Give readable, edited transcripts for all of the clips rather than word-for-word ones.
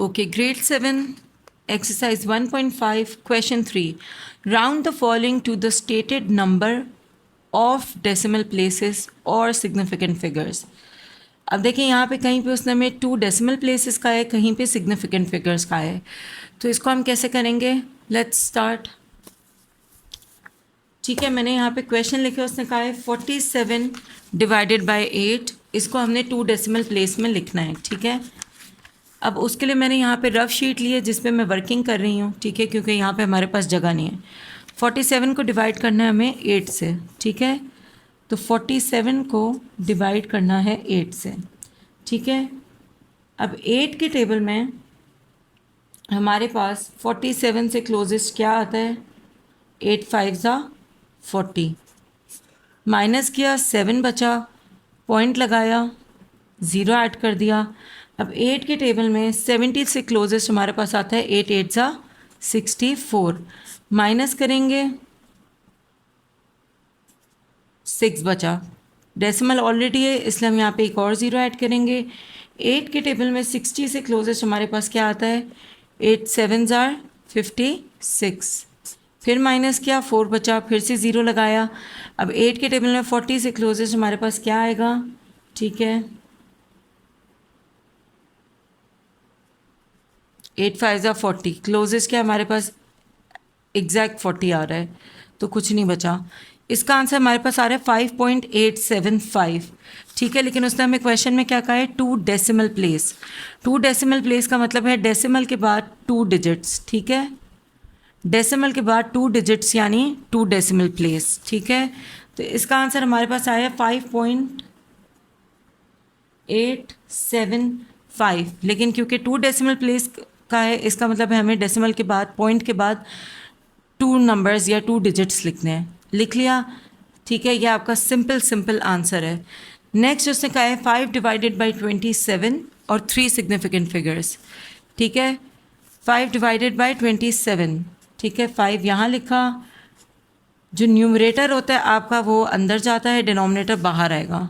Okay, grade 7, exercise 1.5, question 3. Round the following to the stated number of decimal places or significant figures. अब देखिए यहाँ पे कहीं पे उसने हमें 2 डेसिमल प्लेसेस का है, कहीं पे सिग्निफिकेंट फिगर्स का है, तो इसको हम कैसे करेंगे? Let's start. ठीक है, मैंने यहाँ पे क्वेश्चन लिखे, उसने कहा है 47 डिवाइडेड बाय 8, इसको हमने 2 डेसिमल प्लेस में लिखना है। ठीक है, अब उसके लिए मैंने यहाँ पे रफ शीट ली है जिस पे मैं वर्किंग कर रही हूँ। ठीक है, क्योंकि यहाँ पे हमारे पास जगह नहीं है। 47 को डिवाइड करना है हमें 8 से। ठीक है, तो 47 को डिवाइड करना है 8 से। ठीक है, अब 8 के टेबल में हमारे पास 47 से क्लोजेस्ट क्या आता है? 8 5 ज़ा 40, माइनस किया 7 बचा, पॉइंट लगाया, ज़ीरो ऐड कर दिया। अब 8 के टेबल में 70 से क्लोजेस्ट हमारे पास आता है 8 8 ज़ा 64, माइनस करेंगे 6 बचा, डेसिमल ऑलरेडी है इसलिए हम यहाँ पे एक और ज़ीरो ऐड करेंगे। 8 के टेबल में 60 से क्लोजेस्ट हमारे पास क्या आता है? 8 7 ज़ा 56, फिर माइनस किया 4 बचा, फिर से ज़ीरो लगाया। अब 8 के टेबल में 40 से क्लोजेस्ट हमारे पास क्या आएगा? ठीक है, 8 5 ज़ा 40, क्लोजेस्ट क्या हमारे पास? एग्जैक्ट 40 आ रहा है, तो कुछ नहीं बचा। इसका आंसर हमारे पास आ रहा है 5.875। ठीक है, लेकिन उसने हमें क्वेश्चन में क्या कहा है? 2 डेसिमल प्लेस। 2 डेसिमल प्लेस का मतलब है डेसिमल के बाद 2 डिजिट्स। ठीक है, डेसिमल के बाद 2 डिजिट्स यानी 2 डेसिमल प्लेस। ठीक है, तो इसका आंसर हमारे पास आया 5.875, लेकिन क्योंकि 2 डेसिमल प्लेस का है इसका मतलब है हमें डेसिमल के बाद, पॉइंट के बाद 2 नंबर्स या 2 डिजिट्स लिखने हैं। लिख लिया। ठीक है, ये आपका सिंपल आंसर है। नेक्स्ट उसने कहा है 5 डिवाइडेड बाई 27 और 3 सिग्निफिकेंट फिगर्स। ठीक है, 5 डिवाइडेड बाई 27। ठीक है, 5 यहाँ लिखा, जो न्यूमरेटर होता है आपका वो अंदर जाता है, डिनोमिनेटर बाहर आएगा।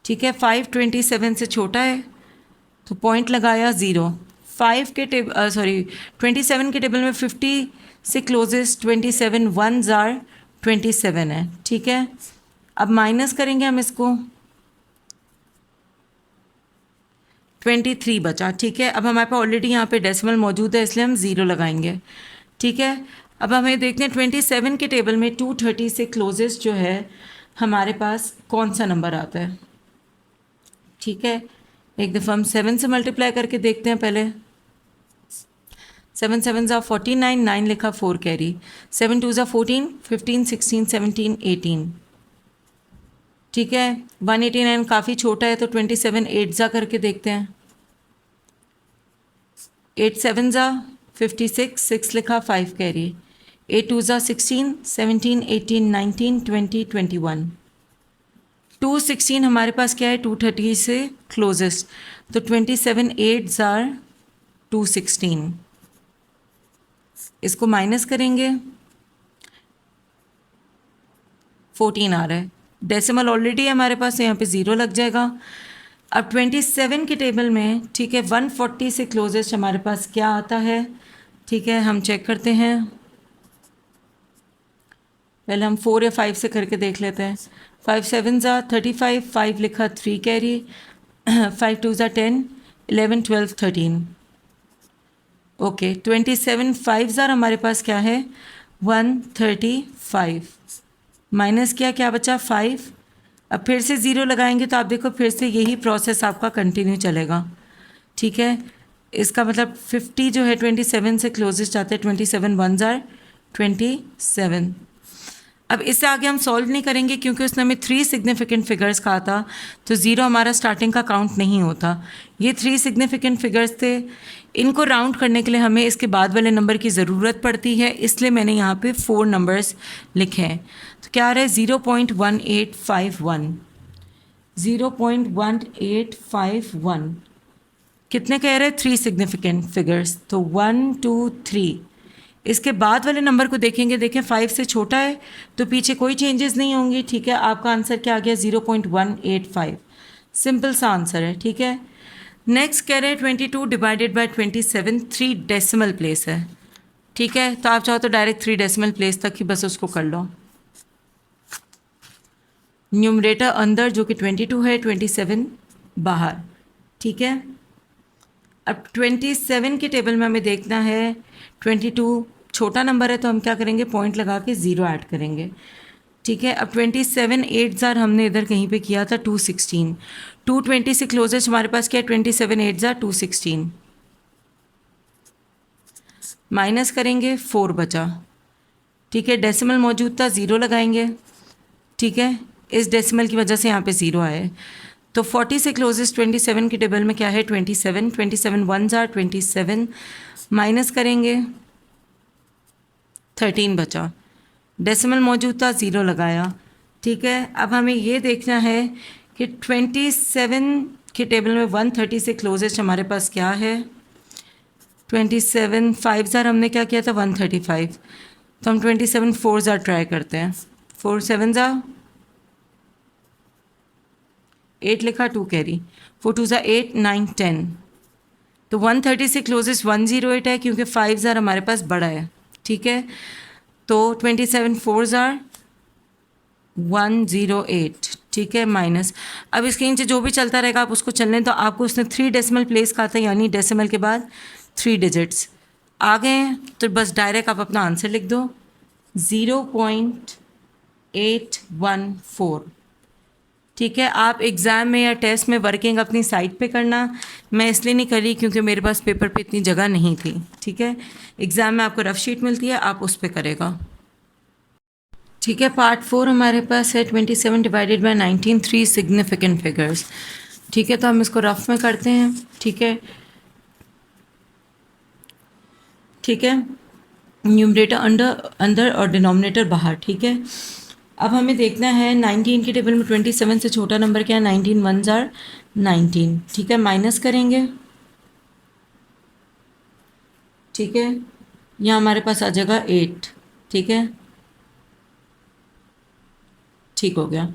ठीक है, 5 27 से छोटा है तो पॉइंट लगाया, ज़ीरो। 27 के टेबल में 50 से क्लोजेस्ट 27 1 ज़ार 27 है। ठीक है, अब माइनस करेंगे हम इसको, 23 बचा। ठीक है, अब हमारे पास ऑलरेडी यहाँ पे डेसिमल मौजूद है इसलिए हम ज़ीरो लगाएंगे। ठीक है, अब हमें देखते हैं 27 के टेबल में 230 से क्लोजेस्ट जो है हमारे पास कौन सा नंबर आता है। ठीक है, एक दफ़ा हम 7 से मल्टीप्लाई करके देखते हैं पहले। 7 7 ज़ा 49, 9 लिखा, 4 कैरी, 7 2 ज़ा 14, 15 16 17 18। ठीक है, 189 काफ़ी छोटा है तो 27 8 ज़ा करके देखते हैं। 8 7 ज़ा 56, 6 लिखा, 5 कैरी, 8 2 ज़ा 16 17 18 19 20 21। 216 हमारे पास क्या है? 230 से क्लोजेस्ट, तो 27 8 ज़ार 216। इसको माइनस करेंगे, 14 आ रहा है, डेसिमल ऑलरेडी है हमारे पास, यहाँ पे ज़ीरो लग जाएगा। अब 27 के टेबल में, ठीक है, 140 से क्लोजेस्ट हमारे पास क्या आता है? ठीक है, हम चेक करते हैं, पहले हम 4 या 5 से करके देख लेते हैं। 5 7 ज़ा 35, 5 लिखा, 3 कैरी, 5 2 ज़ा 10 11 12 13। ओके, 27 5 ज़ार हमारे पास क्या है? 135, माइनस किया, क्या बचा? 5। अब फिर से ज़ीरो लगाएंगे तो आप देखो फिर से यही प्रोसेस आपका कंटिन्यू चलेगा। ठीक है, इसका मतलब 50 जो है 27 से क्लोजेस्ट आते हैं, 27 1 ज़ार 27। अब इससे आगे हम सॉल्व नहीं करेंगे क्योंकि उसने हमें 3 सिग्निफिकेंट फिगर्स कहा था, तो ज़ीरो हमारा स्टार्टिंग का काउंट नहीं होता। ये 3 सिग्निफिकेंट फिगर्स थे, इनको राउंड करने के लिए हमें इसके बाद वाले नंबर की ज़रूरत पड़ती है, इसलिए मैंने यहाँ पे 4 नंबर्स लिखे हैं। तो क्या आ रहा है? 0.1851। 0.1851 कितने कह रहे हैं? 3 सिग्निफिकेंट फिगर्स, तो 1 2 3। इसके बाद वाले नंबर को देखेंगे, देखें 5 से छोटा है तो पीछे कोई चेंजेस नहीं होंगी। ठीक है, आपका आंसर क्या आ गया? 0.185। सिंपल सा आंसर है। ठीक है, नेक्स्ट कह रहे हैं 22 डिवाइडेड बाय 27 3 डेसिमल प्लेस है, ठीक है। तो आप चाहो तो डायरेक्ट 3 डेसिमल प्लेस तक ही बस उसको कर लो। न्यूमरेटर अंदर जो कि 22 है, 27 बाहर, ठीक है। अब 27 के टेबल में हमें देखना है 22 छोटा नंबर है तो हम क्या करेंगे, पॉइंट लगा के 0 ऐड करेंगे, ठीक है। अब 27 8 ज़ार हमने इधर कहीं पे किया था 216, 220 से क्लोजेस्ट हमारे पास क्या है 27 8 ज़ार 216, माइनस करेंगे 4 बचा, ठीक है। डेसिमल मौजूद था 0 लगाएंगे, ठीक है। इस डेसिमल की वजह से यहाँ पे 0 आए। तो 40 से क्लोजेस्ट 27 के टेबल में क्या है 27, 27 1 ज़ार 27, माइनस करेंगे 13 बचा, डेसिमल मौजूद था 0 लगाया, ठीक है। अब हमें ये देखना है कि 27 के टेबल में 130 से क्लोजेस्ट हमारे पास क्या है 27 5 ज़ार हमने क्या किया था 135, तो हम 27 4 ज़ार ट्राई करते हैं, 4 7 ज़ार 8 लिखा 2 कैरी, 4 2 ज़ार 8 9 10, तो 130 से क्लोजेस्ट 108 है क्योंकि 5 ज़ार हमारे पास बड़ा है, ठीक है। तो 27 4 ज़ार 108, ठीक है, माइनस। अब इसके नीचे जो भी चलता रहेगा आप उसको चलने, तो आपको उसने 3 डेसिमल प्लेस कहा था, यानी डेसिमल के बाद 3 डिजिट्स आ गए हैं, तो बस डायरेक्ट आप अपना आंसर लिख दो 0.814, ठीक है। आप एग्ज़ाम में या टेस्ट में वर्किंग अपनी साइट पे करना, मैं इसलिए नहीं कर रही क्योंकि मेरे पास पेपर पे इतनी जगह नहीं थी, ठीक है। एग्ज़ाम में आपको रफ शीट मिलती है, आप उस पर करेगा, ठीक है। पार्ट 4 हमारे पास है 27 डिवाइडेड बाय 19 3 सिग्निफिकेंट फिगर्स, ठीक है। तो हम इसको रफ में करते हैं, ठीक है, ठीक है। न्यूमरेटर अंदर और डिनोमिनेटर बाहर, ठीक है। अब हमें देखना है 19 के टेबल में 27 से छोटा नंबर क्या है 19 1 ज़ार 19, ठीक है, माइनस करेंगे, ठीक है। यहाँ हमारे पास आ जाएगा 8, ठीक है, ठीक हो गया।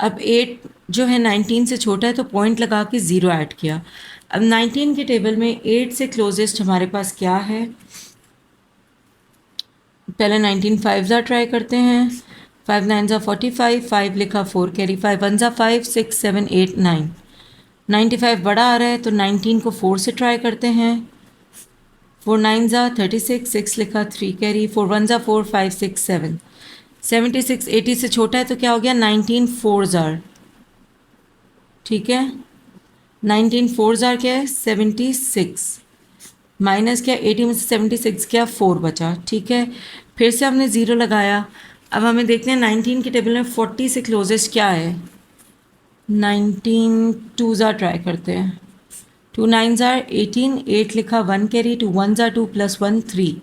अब 8 जो है 19 से छोटा है तो पॉइंट लगा के 0 ऐड किया। अब 19 के टेबल में 8 से क्लोजेस्ट हमारे पास क्या है, पहले 19 5 ज़ार ट्राई करते हैं, 5 9 ज़ा 45, 5 लिखा 4 कैरी, 5 1 ज़ा 5 6 7 8 9, 95 बड़ा आ रहा है तो 19 को 4 से ट्राई करते हैं, 4 9 ज़ा 36, 6 लिखा 3 कैरी, 4 1 ज़ा 4 5 6 7, 76 80 से छोटा है तो क्या हो गया 19 4 ज़ार, ठीक है। 19 4 ज़ार क्या है 76, माइनस क्या 80 में से 76 क्या 4 बचा, ठीक है। फिर से हमने 0 लगाया। अब हमें देखते हैं 19 के टेबल में 40 से क्लोजेस्ट क्या है, 19 2 ज़ार ट्राई करते हैं, 2 9 ज़ार 18, 8 लिखा 1 कैरी, 2 1 ज़ार 2 प्लस 1 3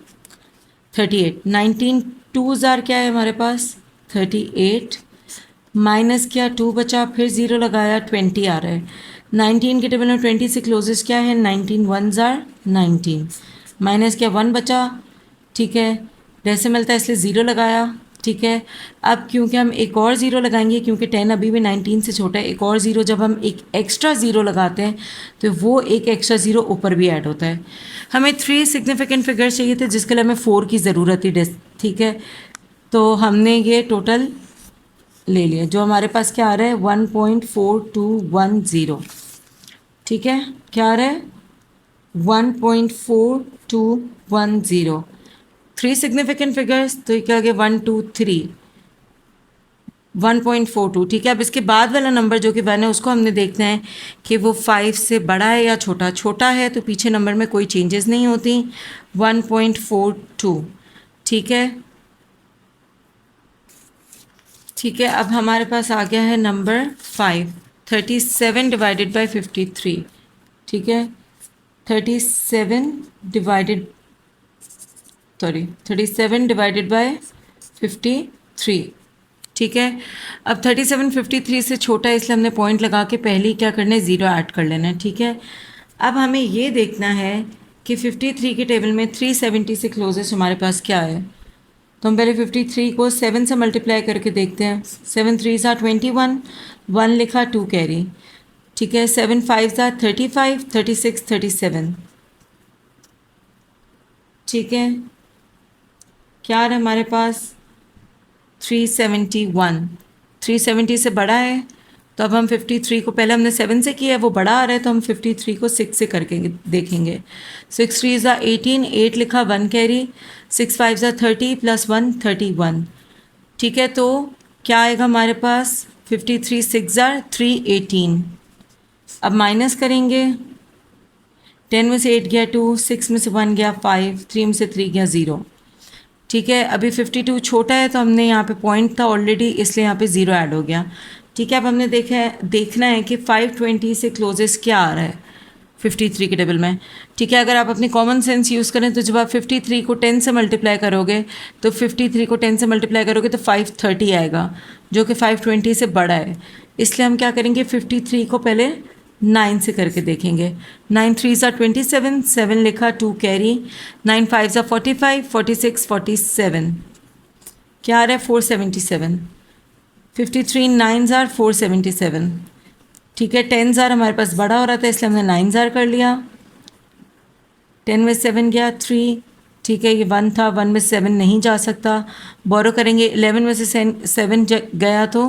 38, 19 2 ज़ार क्या है हमारे पास 38, माइनस क्या 2 बचा, फिर 0 लगाया 20 आ रहा है। 19 के टेबल में 20 से क्लोजेस्ट क्या है 19 1 ज़ार 19, माइनस क्या 1 बचा, ठीक है। डेसिमल था इसलिए 0 लगाया, ठीक है। अब क्योंकि हम एक और 0 लगाएंगे क्योंकि 10 अभी भी 19 से छोटा है, एक और 0 जब हम एक एक्स्ट्रा 0 लगाते हैं तो वो एक एक्स्ट्रा 0 ऊपर भी ऐड होता है। हमें 3 सिग्निफिकेंट फिगर्स चाहिए थे जिसके लिए हमें 4 की ज़रूरत थी, ठीक है। तो हमने ये टोटल ले लिया, जो हमारे पास क्या आ रहा है 1.4210, ठीक है, क्या आ रहा है 1.4210, 3 सिग्निफिकेंट फिगर्स, तो ये क्या आ गया 1 2 3 1.42, ठीक है। अब इसके बाद वाला नंबर जो कि 1 है उसको हमने देखना है कि वो 5 से बड़ा है या छोटा, छोटा है तो पीछे नंबर में कोई चेंजेस नहीं होती, 1.42, ठीक है, ठीक है। अब हमारे पास आ गया है नंबर 5, 37 डिवाइडेड बाय 53, ठीक है, 37 डिवाइडेड बाय 53, ठीक है। अब 37 53 से छोटा है इसलिए हमने पॉइंट लगा के पहले ही क्या करना है 0 ऐड कर लेना है, ठीक है। अब हमें ये देखना है कि 53 के टेबल में 370 से क्लोजेस्ट हमारे पास क्या है, तो हम पहले 53 को 7 से मल्टीप्लाई करके देखते हैं, 7 3 ज़ा 21, 1 लिखा 2 कैरी, ठीक है, 7 5 35, 36 37, ठीक है। क्या आ रहा है हमारे पास 371, 370 से बड़ा है तो अब हम 53 को, पहले हमने 7 से किया है, वो बड़ा आ रहा है तो हम 53 को 6 से करके देखेंगे। 6 3 18, 8 लिखा, 1 कैरी, 6 5 30 प्लस 1 31, ठीक है। तो क्या आएगा हमारे पास 53 6 318। अब माइनस करेंगे, 10 में से 8 गया 2, 6 में से 1 गया 5, 3 में से 3 गया 0, ठीक है। अभी 52 छोटा है तो हमने यहाँ पे पॉइंट था ऑलरेडी, इसलिए यहाँ पे 0 ऐड हो गया, ठीक है। अब हमने देखना है कि 520 से क्लोजेस्ट क्या आ रहा है 53 के टेबल में, ठीक है। अगर आप अपनी कॉमन सेंस यूज़ करें तो जब आप 53 को 10 से मल्टीप्लाई करोगे तो 53 को 10 से मल्टीप्लाई करोगे तो 530 आएगा, जो कि 520 से बड़ा है। इसलिए हम क्या करेंगे, 53 को पहले 9 से करके देखेंगे। 9 3 27, 7 लिखा, 2 कैरी, 9 5 45, 46 47, क्या आ रहा है 477। 53 9 477, ठीक है। 10 हमारे पास बड़ा हो रहा था इसलिए हमने 9 कर लिया, 10 में 7 गया 3, ठीक है। ये 1 था, 1 में 7 नहीं जा सकता, बोरो करेंगे, 11 में से 7 गया तो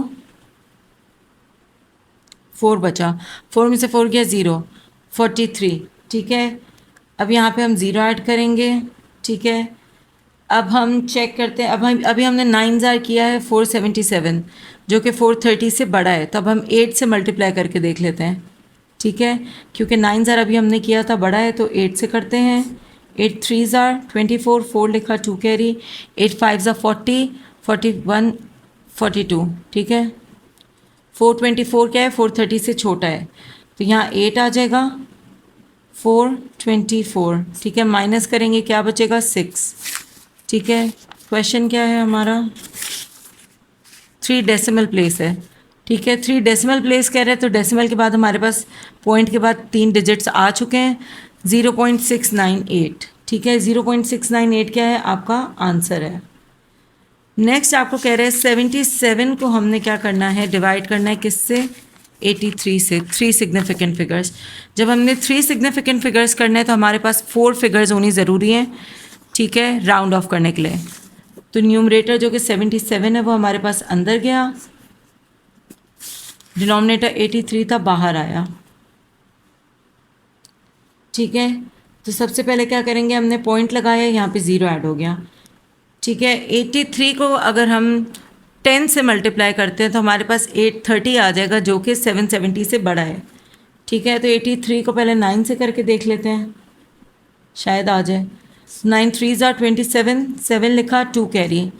4 बचा, 4 में से 4 गया 0, 43, ठीक है। अब यहाँ पे हम 0 ऐड करेंगे, ठीक है। अब हम चेक करते हैं, अभी हमने 9 किया है 477, जो कि 430 से बड़ा है, तो अब हम 8 से मल्टीप्लाई करके देख लेते हैं, ठीक है। क्योंकि 9 अभी हमने किया था बड़ा है तो 8 से करते हैं। 8 3 24, 4 लिखा, 2 कैरी, 8 5 40, 41 42, ठीक है। 424 क्या है, 430 से छोटा है तो यहाँ 8 आ जाएगा, 424, ठीक है। माइनस करेंगे, क्या बचेगा 6, ठीक है। क्वेश्चन क्या है हमारा, 3 डेसिमल प्लेस है, ठीक है। 3 डेसिमल प्लेस कह रहे हैं तो डेसिमल के बाद हमारे पास पॉइंट के बाद 3 डिजिट्स आ चुके हैं, 0.698, ठीक है। 0.698 क्या है, आपका आंसर है। नेक्स्ट आपको कह रहे हैं 77 को हमने क्या करना है, डिवाइड करना है किससे, 83 से। 3 सिग्निफिकेंट फिगर्स, जब हमने 3 सिग्निफिकेंट फिगर्स करना है तो हमारे पास 4 फिगर्स होनी ज़रूरी हैं, ठीक है, राउंड ऑफ करने के लिए। तो न्यूमरेटर जो कि 77 है वो हमारे पास अंदर गया, डिनोमिनेटर 83 था बाहर आया, ठीक है। तो सबसे पहले क्या करेंगे, हमने पॉइंट लगाया, यहाँ पे 0 ऐड हो गया, ठीक है। 83 को अगर हम 10 से मल्टीप्लाई करते हैं तो हमारे पास 830 आ जाएगा, जो कि 770 से बड़ा है, ठीक है। तो 83 को पहले 9 से करके देख लेते हैं, शायद आ जाए। 9 3 27, 7 लिखा, 2 कैरी,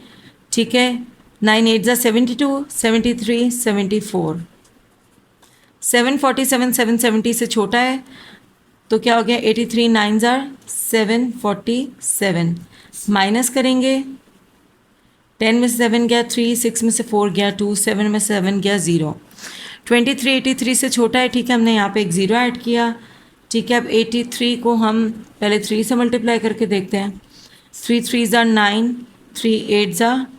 ठीक है। 9 8 72, 73 74, 747 770 से छोटा है तो क्या हो गया, 83 9 747, माइनस करेंगे, 10 में से 7 गया 3, 6 में से 4 गया 2, 7 में से 7 गया 0, 23 83 से छोटा है, ठीक है। हमने यहाँ पे एक 0 ऐड किया, ठीक है। अब 83 को हम पहले 3 से मल्टीप्लाई करके देखते हैं, 3 3 9, 3 8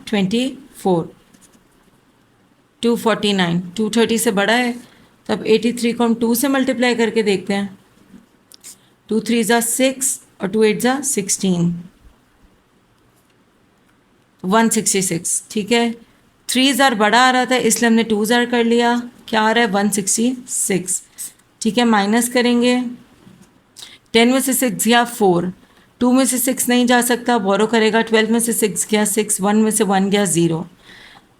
24, 249, 230 से बड़ा है तो अब 83 को हम 2 से मल्टीप्लाई करके देखते हैं, 2 3 6 और 2 8 16, 166, ठीक है। 3 बड़ा आ रहा था इसलिए हमने 2 कर लिया, क्या आ रहा है 166, ठीक है। माइनस करेंगे, 10 में से 6 गया 4, 2 में से 6 नहीं जा सकता, बोरो करेगा, 12 में से 6 गया 6, 1 में से 1 गया 0,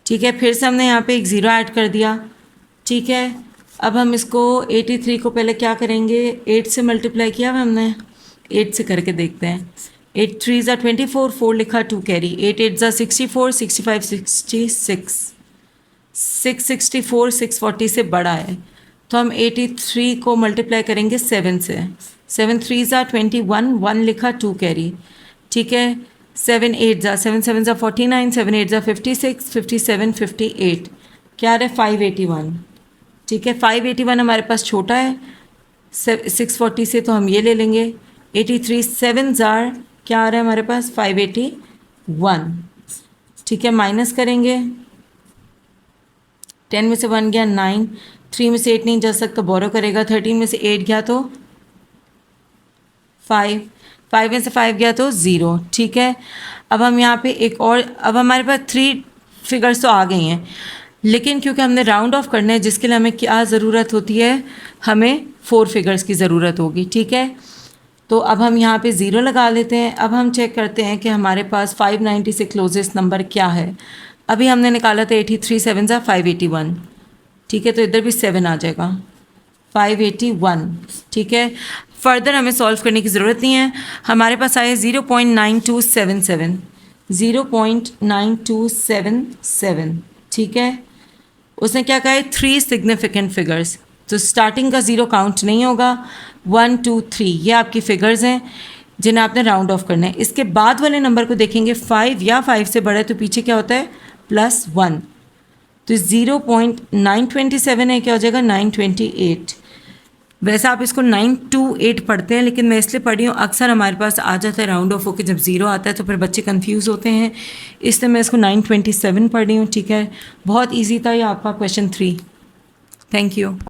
ठीक है। फिर से हमने यहाँ पे एक 0 ऐड कर दिया, ठीक है। अब हम इसको 83 को पहले क्या करेंगे, 8 से मल्टीप्लाई किया हमने, 8 से करके देखते हैं। 8 3 24, 4 लिखा, 2 कैरी, 8 8 64, 65 66, 664 640 से बड़ा है तो हम 83 को मल्टीप्लाई करेंगे 7 से। 7 3 21, 1 लिखा, 2 कैरी, ठीक है। 7 8 7 7 49, 7 8 56, 57 58, क्या रहा है 581, ठीक है। 581 हमारे पास छोटा है 640 से तो हम ये ले लेंगे। 83 7 क्या आ रहा है हमारे पास 581, ठीक है। माइनस करेंगे, 10 में से 1 गया 9, 3 में से 8 नहीं जा सकता, बोरो करेगा, 13 में से 8 गया तो 5, 5 में से 5 गया तो 0, ठीक है। अब हम यहाँ पे एक और, अब हमारे पास 3 फिगर्स तो आ गई हैं, लेकिन क्योंकि हमने राउंड ऑफ करना है जिसके लिए हमें क्या ज़रूरत होती है, हमें 4 फिगर्स की ज़रूरत होगी, ठीक है। तो अब हम यहाँ पे 0 लगा लेते हैं। अब हम चेक करते हैं कि हमारे पास 590 से क्लोजेस्ट नंबर क्या है। अभी हमने निकाला था 83 7 ज़ा 581, ठीक है, तो इधर भी 7 आ जाएगा, 581, ठीक है। फर्दर हमें सॉल्व करने की ज़रूरत नहीं है, हमारे पास आया 0.9277, 0.9277, ठीक है। उसने क्या कहा है, 3 सिग्निफिकेंट फिगर्स, तो स्टार्टिंग का 0 काउंट नहीं होगा, 1 2 3 ये आपकी फिगर्स हैं जिन्हें आपने राउंड ऑफ करना है। इसके बाद वाले नंबर को देखेंगे, 5 या 5 से बड़ा है तो पीछे क्या होता है, +1, तो 0.927 है, क्या हो जाएगा 928। वैसे आप इसको 928 पढ़ते हैं, लेकिन मैं इसलिए पढ़ी हूँ, अक्सर हमारे पास आ जाता है राउंड ऑफ होकर जब 0 आता है तो फिर बच्चे कंफ्यूज होते हैं, इसलिए मैं इसको 927 पढ़ रही हूँ, ठीक है। बहुत इजी था ये आपका क्वेश्चन 3। Thank you.